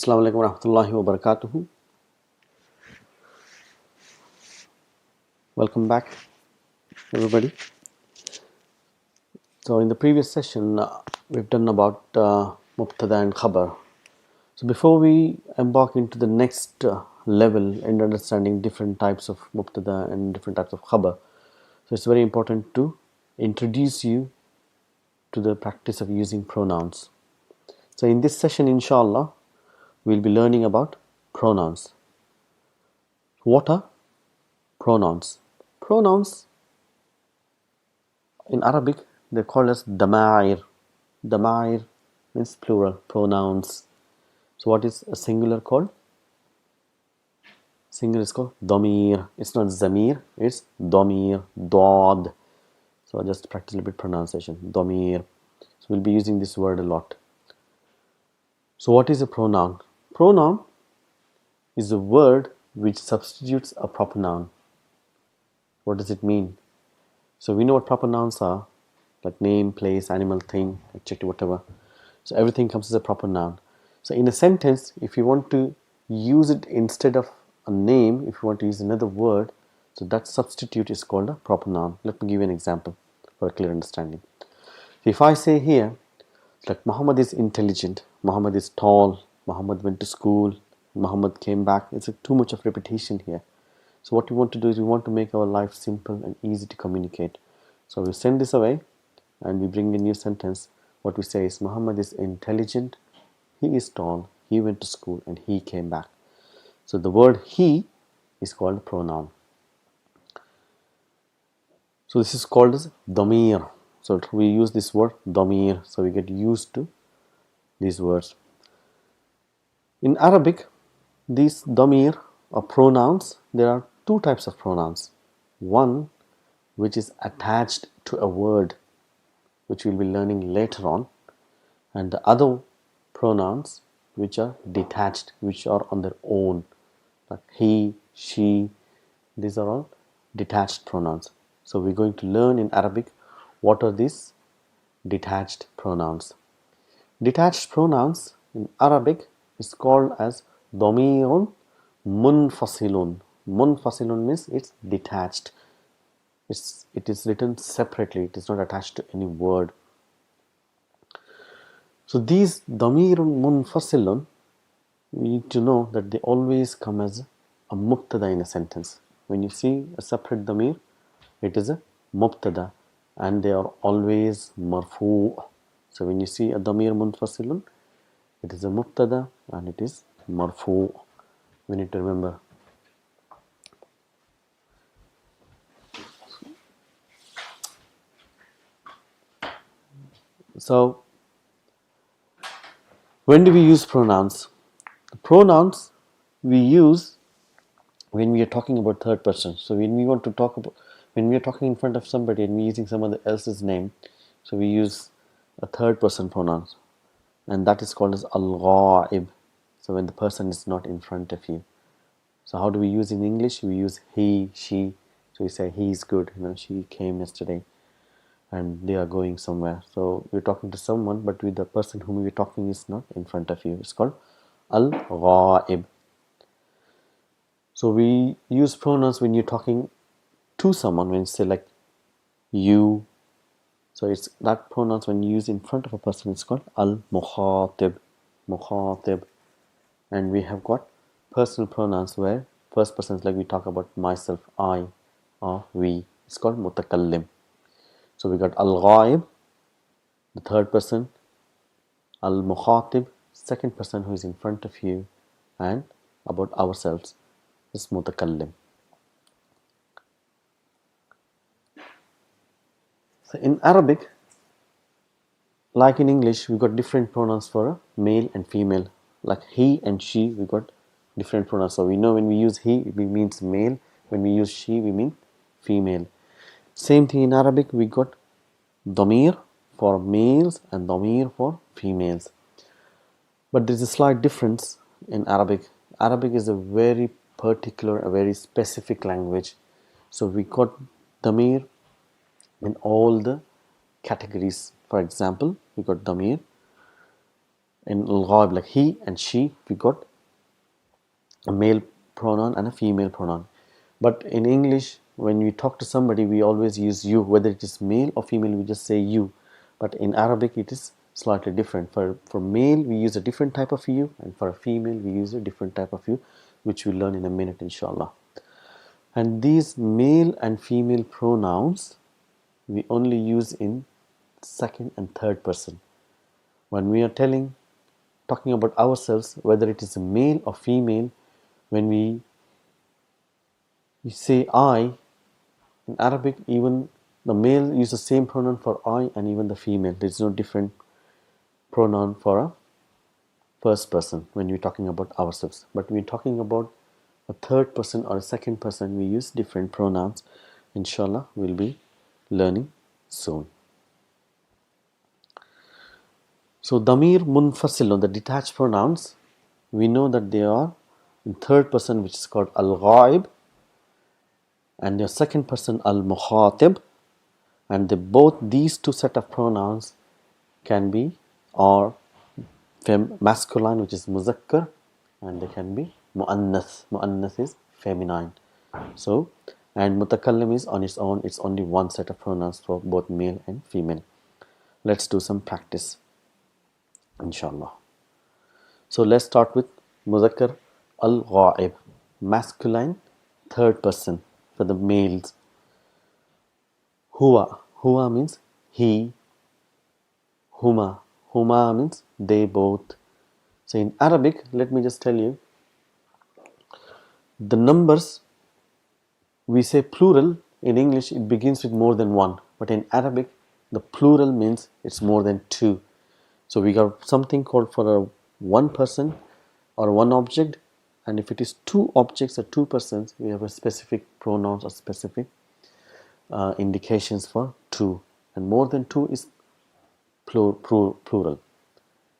Assalamu alaikum warahmatullahi wabarakatuh. Welcome back, everybody. So, in the previous session, we've done about Mubtada and Khabar. So, before we embark into the next level in understanding different types of Mubtada and different types of Khabar, so it's very important to introduce you to the practice of using pronouns. So, in this session, inshallah, we'll be learning about pronouns. What are pronouns? Pronouns in Arabic they're called as Zam'air. Zam'air means plural, pronouns. So what is a singular called? Singular is called Damir. It's not Zamir, it's Damir, Dad. So just practice a little bit pronunciation, Damir. So we'll be using this word a lot. So what is a pronoun? Pronoun is a word which substitutes a proper noun. What does it mean? So we know what proper nouns are, like name, place, animal, thing, adjective, whatever. So everything comes as a proper noun. So in a sentence, if you want to use it instead of a name, if you want to use another word, so that substitute is called a proper noun. Let me give you an example for a clear understanding. So if I say here, like Muhammad is intelligent, Muhammad is tall, Muhammad went to school, Muhammad came back, it's too much of repetition here. So what we want to do is we want to make our life simple and easy to communicate. So we send this away and we bring a new sentence. What we say is Muhammad is intelligent, he is tall, he went to school and he came back. So the word he is called a pronoun. So this is called as damir. So we use this word damir. So we get used to these words. In Arabic, these damir or pronouns, there are two types of pronouns. One which is attached to a word, which we'll be learning later on, and the other pronouns which are detached, which are on their own, like he, she. These are all detached pronouns. So we're going to learn in Arabic what are these detached pronouns. Detached pronouns in Arabic is called as damirun munfasilun. Munfasilun means it's detached. It is written separately. It is not attached to any word. So these damirun munfasilun, we need to know that they always come as a mubtada in a sentence. When you see a separate damir, it is a mubtada and they are always marfu'. So when you see a damir munfasilun, it is a mubtada and it is marfu'. We need to remember. So when do we use pronouns? The pronouns we use when we are talking about third person. So when we want to talk about, when we are talking in front of somebody and we're using someone else's name, so we use a third person pronoun, and that is called as al-ghaib. So when the person is not in front of you. So how do we use in English? We use he, she. So we say he is good, she came yesterday and they are going somewhere. So we're talking to someone, but with the person whom we're talking is not in front of you. It's called al-ghaib. So we use pronouns when you're talking to someone, when you say like you. So it's that pronouns when you use in front of a person, it's called al-mukhatib. Mukhatib. And we have got personal pronouns where first person is like we talk about myself, I, or we. It's called mutakallim. So we got al-ghaib, the third person, al-mukhatib, second person who is in front of you, and about ourselves is mutakallim. So in Arabic, like in English, we got different pronouns for a male and female. Like he and she, we got different pronouns. So we know when we use he, it means male. When we use she, we mean female. Same thing in Arabic, we got damir for males and damir for females. But there's a slight difference in Arabic. Arabic is a very particular, a very specific language. So we got damir in all the categories. For example, we got damir In al-ghaib, like he and she, we got a male pronoun and a female pronoun. But in English, when we talk to somebody, we always use you. Whether it is male or female, we just say you. But in Arabic, it is slightly different. For male, we use a different type of you, and for a female, we use a different type of you, which we'll learn in a minute, inshallah. And these male and female pronouns, we only use in second and third person. When we are talking about ourselves, whether it is a male or female, when we say I, in Arabic, even the male use the same pronoun for I, and even the female. There is no different pronoun for a first person when we're talking about ourselves. But when we're talking about a third person or a second person, we use different pronouns. Inshallah, we'll be learning soon. So damir munfasil, the detached pronouns, we know that they are in third person, which is called al-ghaib, and your second person al-mukhatib, and both these two set of pronouns can be or masculine, which is muzakkar, and they can be muannath. Muannath is feminine. So, and mutakallim is on its own, it's only one set of pronouns for both male and female. Let's do some practice, inshallah. So let's start with muzakkar al-ghaib, masculine, third person for the males. Huwa means he. Huma means they both. So in Arabic, let me just tell you, the numbers, we say plural. In English, it begins with more than one, but in Arabic, the plural means it's more than two. So we got something called for a one person or one object, and if it is two objects or two persons, we have a specific pronouns or specific indications for two, and more than two is plural.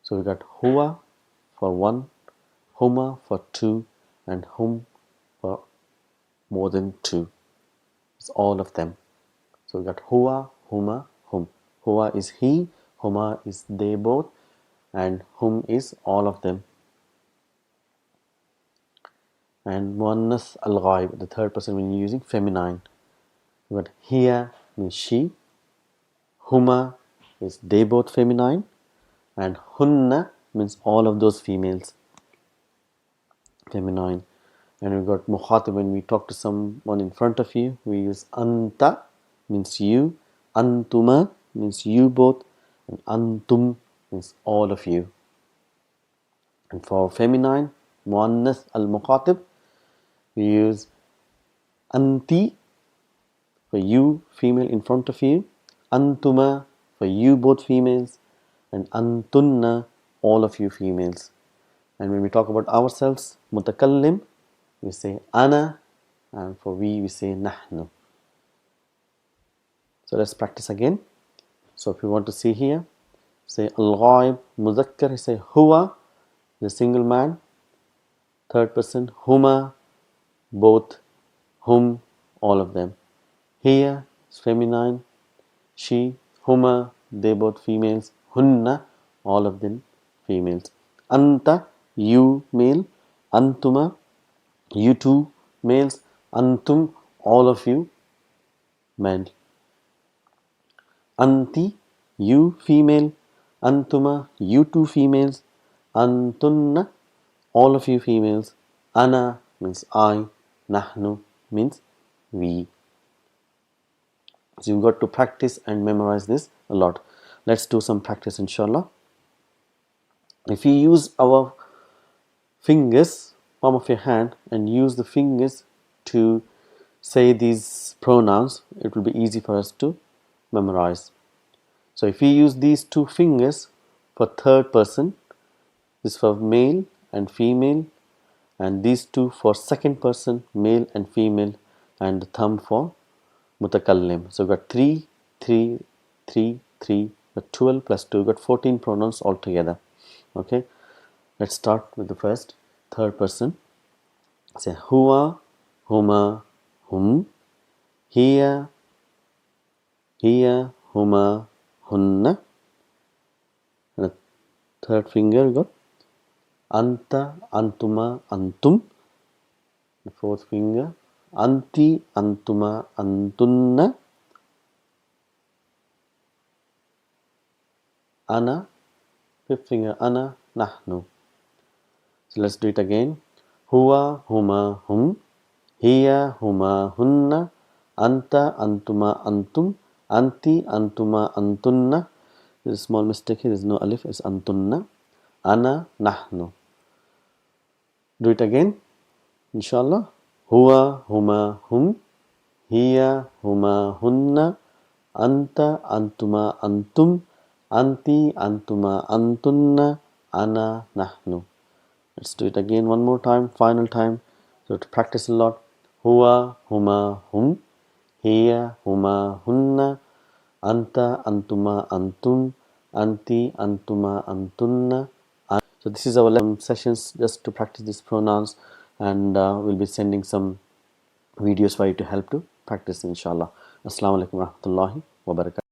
So we got huwa for one, huma for two, and hum for more than two. It's all of them. So we got huwa, huma, hum. Huwa is he, huma is they both, and hum is all of them. And muannath al-ghaib, the third person when you're using feminine. We got hiya means she, huma is they both feminine, and hunna means all of those females feminine. And we got mukhatib, when we talk to someone in front of you, we use anta means you, antuma means you both, and antum means all of you. And for feminine, muannath al-mukhatib, we use anti for you female in front of you, antuma for you both females, and antunna all of you females. And when we talk about ourselves, mutakallim, we say ana, and for we say nahnu. So let's practice again. So if you want to see here, say al-ghaib, muzakkar, say huwa, the single man, third person, huma, both, hum, all of them. Here is feminine, she, huma, they both females, hunna, all of them females. Anta, you male, antuma, you two males, antum, all of you men. Anti, you female, antuma, you two females, antunna, all of you females, ana means I, nahnu means we. So you've got to practice and memorize this a lot. Let's do some practice, inshallah. If you use our fingers, palm of your hand, and use the fingers to say these pronouns, it will be easy for us to memorize. So if we use these two fingers for third person, this for male and female, and these two for second person, male and female, and the thumb for mutakallim. So we got 3, 3, 3, 3, got 12 plus 2, got 14 pronouns altogether. Okay, let's start with the first third person. Say huwa, huma, hum, hiya, hiya, huma, hunna. And the Third finger we got anta, antuma, antum. The fourth finger anti, antuma, antunna. Ana. Fifth finger ana, nahnu. So let's do it again. Huwa, huma, hum. Hiya, huma, hunna. Anta, antuma, antum. Anti, antuma, antunna. There's a small mistake here. There's no alif. It's antunna. Ana, nahnu. Do it again, inshallah. Huwa, huma, hum. Hiya, huma, hunna. Anta, antuma, antum. Anti, antuma, antunna. Ana, nahnu. Let's do it again one more time, final time. So to practice a lot. Huwa, huma, hum. Hiya, huma, hunna. Anta, antuma, antum. Anti, antuma, antunna. So this is our sessions just to practice these pronouns, and we'll be sending some videos for you to help to practice, inshallah. Assalamu alaikum warahmatullahi wabarakatuh.